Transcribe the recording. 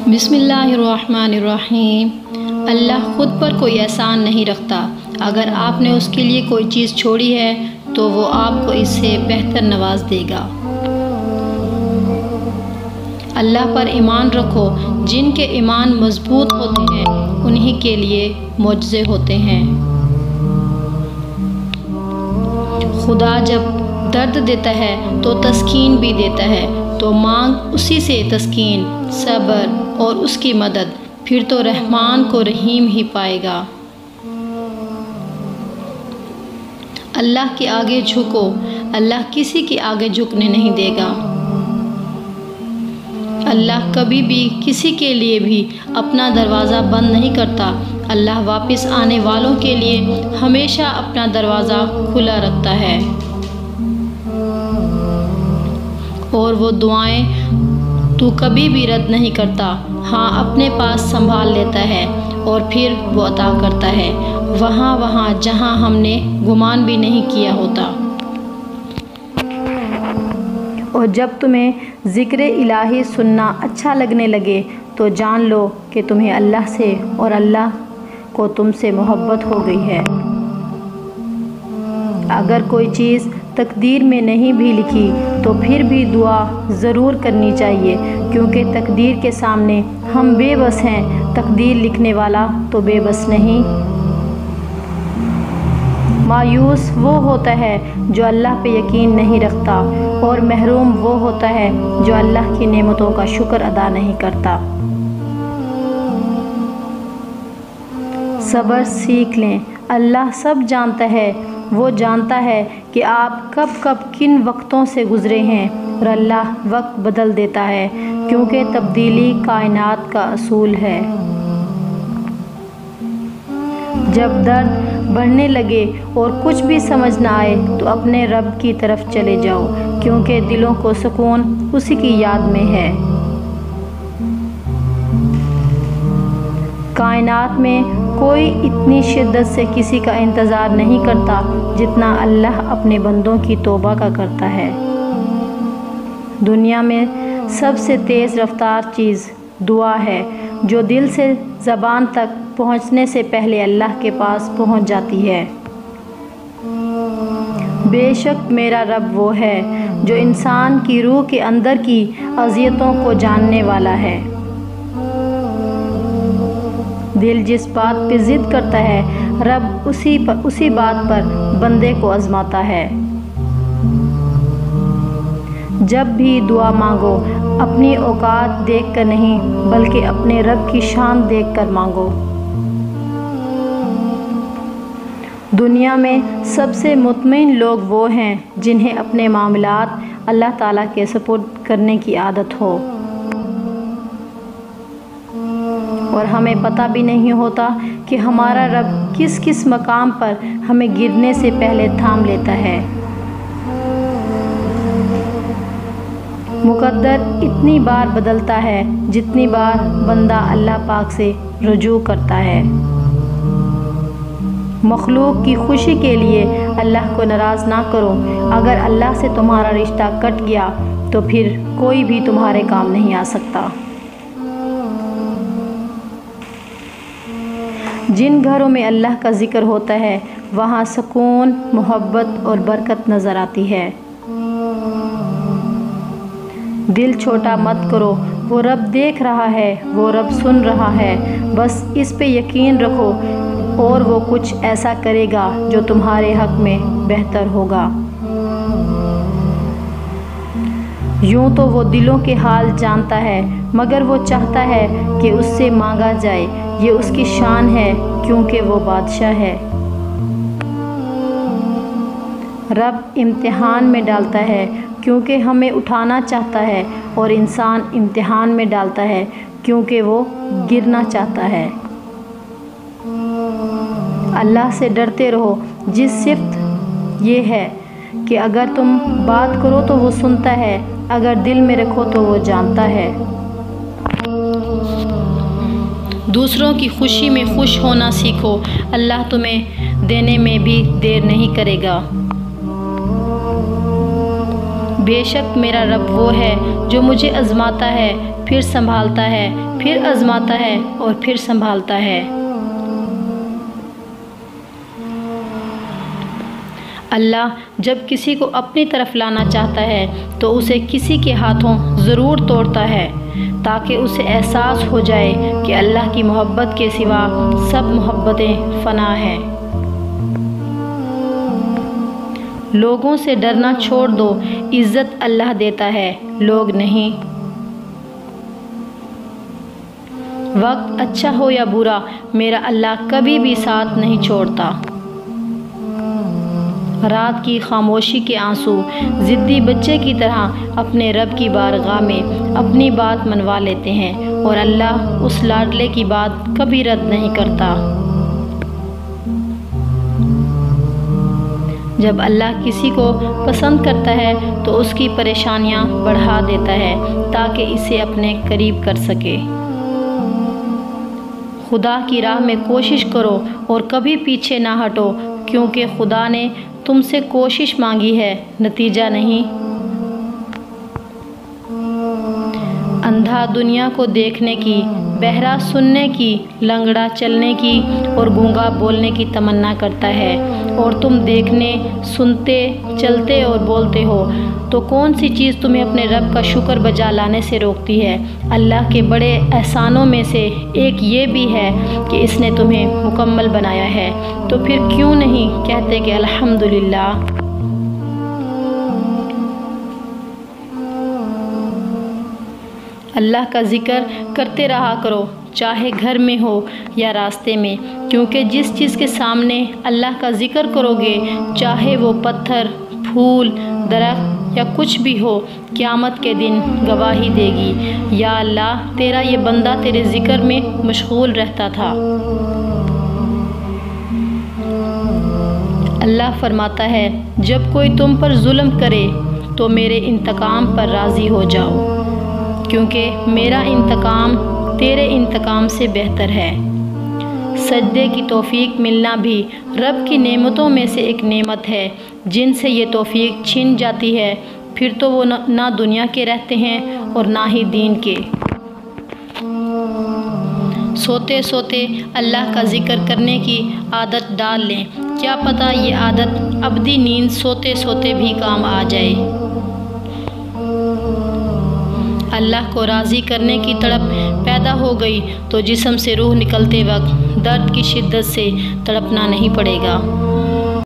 बिस्मिल्लाहिर्रहमानिर्रहीम। अल्लाह ख़ुद पर कोई एहसान नहीं रखता। अगर आपने उसके लिए कोई चीज़ छोड़ी है तो वो आपको इससे बेहतर नवाज देगा। अल्लाह पर ईमान रखो। जिनके ईमान मजबूत होते हैं उन्हीं के लिए मुआज़े होते हैं। खुदा जब दर्द देता है तो तस्कीन भी देता है, तो मांग उसी से तस्कीन, सब्र और उसकी मदद, फिर तो रहमान को रहीम ही पाएगा। अल्लाह के आगे झुको, अल्लाह किसी के आगे झुकने नहीं देगा। अल्लाह कभी भी किसी के लिए भी अपना दरवाज़ा बंद नहीं करता। अल्लाह वापस आने वालों के लिए हमेशा अपना दरवाज़ा खुला रखता है और वो दुआएं तू कभी भी रद्द नहीं करता। हाँ, अपने पास संभाल लेता है और फिर वो अता करता है वहाँ जहाँ हमने गुमान भी नहीं किया होता। और जब तुम्हें ज़िक्र इलाही सुनना अच्छा लगने लगे तो जान लो कि तुम्हें अल्लाह से और अल्लाह को तुमसे मोहब्बत हो गई है। अगर कोई चीज़ तकदीर में नहीं भी लिखी तो फिर भी दुआ ज़रूर करनी चाहिए, क्योंकि तकदीर के सामने हम बेबस हैं। तकदीर लिखने वाला तो बेबस नहीं। मायूस वो होता है जो अल्लाह पे यकीन नहीं रखता, और महरूम वो होता है जो अल्लाह की नेमतों का शुक्र अदा नहीं करता। सब्र सीख लें। अल्लाह सब जानता है। वो जानता है कि आप कब कब किन वक्तों से गुज़रे हैं, और अल्लाह वक्त बदल देता है, क्योंकि तब्दीली कायनात का असूल है। जब दर्द बढ़ने लगे और कुछ भी समझ ना आए तो अपने रब की तरफ चले जाओ, क्योंकि दिलों को सुकून उसी की याद में है। कायनात में कोई इतनी शिद्दत से किसी का इंतज़ार नहीं करता जितना अल्लाह अपने बंदों की तौबा का करता है। दुनिया में सबसे तेज़ रफ्तार चीज़ दुआ है, जो दिल से ज़बान तक पहुँचने से पहले अल्लाह के पास पहुँच जाती है। बेशक मेरा रब वो है जो इंसान की रूह के अंदर की अज़ियतों को जानने वाला है। दिल जिस बात पे ज़िद करता है, रब उसी बात पर बंदे को आज़माता है। जब भी दुआ मांगो अपनी औकात देखकर नहीं, बल्कि अपने रब की शान देखकर मांगो। दुनिया में सबसे मुतमईन लोग वो हैं जिन्हें अपने मामलात अल्लाह ताला के सुपुर्द करने की आदत हो, और हमें पता भी नहीं होता कि हमारा रब किस किस मकाम पर हमें गिरने से पहले थाम लेता है। मुकद्दर इतनी बार बदलता है जितनी बार बंदा अल्लाह पाक से रुजू करता है। मखलूक की खुशी के लिए अल्लाह को नाराज़ ना करो। अगर अल्लाह से तुम्हारा रिश्ता कट गया तो फिर कोई भी तुम्हारे काम नहीं आ सकता। जिन घरों में अल्लाह का ज़िक्र होता है वहाँ सुकून, मोहब्बत और बरकत नज़र आती है। दिल छोटा मत करो, वो रब देख रहा है, वो रब सुन रहा है। बस इस पे यकीन रखो और वो कुछ ऐसा करेगा जो तुम्हारे हक़ में बेहतर होगा। यूँ तो वो दिलों के हाल जानता है, मगर वो चाहता है कि उससे मांगा जाए। ये उसकी शान है, क्योंकि वो बादशाह है। रब इम्तिहान में डालता है क्योंकि हमें उठाना चाहता है, और इंसान इम्तिहान में डालता है क्योंकि वो गिरना चाहता है। अल्लाह से डरते रहो, जिस सिफ़त ये है कि अगर तुम बात करो तो वो सुनता है, अगर दिल में रखो तो वो जानता है। दूसरों की खुशी में खुश होना सीखो। अल्लाह तुम्हें देने में भी देर नहीं करेगा। बेशक मेरा रब वो है जो मुझे आज़माता है, پھر سنبھالتا ہے، پھر آزماتا ہے اور پھر سنبھالتا ہے۔ اللہ جب کسی کو اپنی طرف لانا چاہتا ہے تو اسے کسی کے ہاتھوں ضرور توڑتا ہے تاکہ اسے احساس ہو جائے کہ اللہ کی محبت کے سوا سب محبتیں فنا ہیں۔ لوگوں سے ڈرنا چھوڑ دو، عزت اللہ دیتا ہے، لوگ نہیں۔ وقت اچھا ہو یا برا، میرا اللہ کبھی بھی ساتھ نہیں چھوڑتا۔ رات کی خاموشی کے آنسو ضدی بچے کی طرح اپنے رب کی بارگاہ میں اپنی بات منوا لیتے ہیں اور اللہ اس لاڈلے کی بات کبھی رد نہیں کرتا۔ جب اللہ کسی کو پسند کرتا ہے تو اس کی پریشانیاں بڑھا دیتا ہے تاکہ اسے اپنے قریب کر سکے۔ خدا کی راہ میں کوشش کرو اور کبھی پیچھے نہ ہٹو، کیونکہ خدا نے تم سے کوشش مانگی ہے، نتیجہ نہیں۔ اندھا دنیا کو دیکھنے کی، بہرا سننے کی، لنگڑا چلنے کی اور گونگا بولنے کی تمنا کرتا ہے، اور تم دیکھنے، سنتے، چلتے اور بولتے ہو، تو کون سی چیز تمہیں اپنے رب کا شکر بجا لانے سے روکتی ہے؟ اللہ کے بڑے احسانوں میں سے ایک یہ بھی ہے کہ اس نے تمہیں مکمل بنایا ہے، تو پھر کیوں نہیں کہتے کہ الحمدللہ۔ اللہ کا ذکر کرتے رہا کرو، چاہے گھر میں ہو یا راستے میں، کیونکہ جس چیز کے سامنے اللہ کا ذکر کرو گے، چاہے وہ پتھر، پھول، درخت یا کچھ بھی ہو، قیامت کے دن گواہی دے گی، یا اللہ تیرا یہ بندہ تیرے ذکر میں مشغول رہتا تھا۔ اللہ فرماتا ہے، جب کوئی تم پر ظلم کرے تو میرے انتقام پر راضی ہو جاؤ، کیونکہ میرا انتقام تیرے انتقام سے بہتر ہے۔ سجدے کی توفیق ملنا بھی رب کی نعمتوں میں سے ایک نعمت ہے، جن سے یہ توفیق چھن جاتی ہے پھر تو وہ نہ دنیا کے رہتے ہیں اور نہ ہی دین کے۔ سوتے سوتے اللہ کا ذکر کرنے کی عادت ڈال لیں، کیا پتہ یہ عادت ابدی نیند سوتے سوتے بھی کام آ جائے۔ اللہ کو راضی کرنے کی تڑپ پیدا ہو گئی تو جسم سے روح نکلتے وقت درد کی شدت سے تڑپنا نہیں پڑے گا۔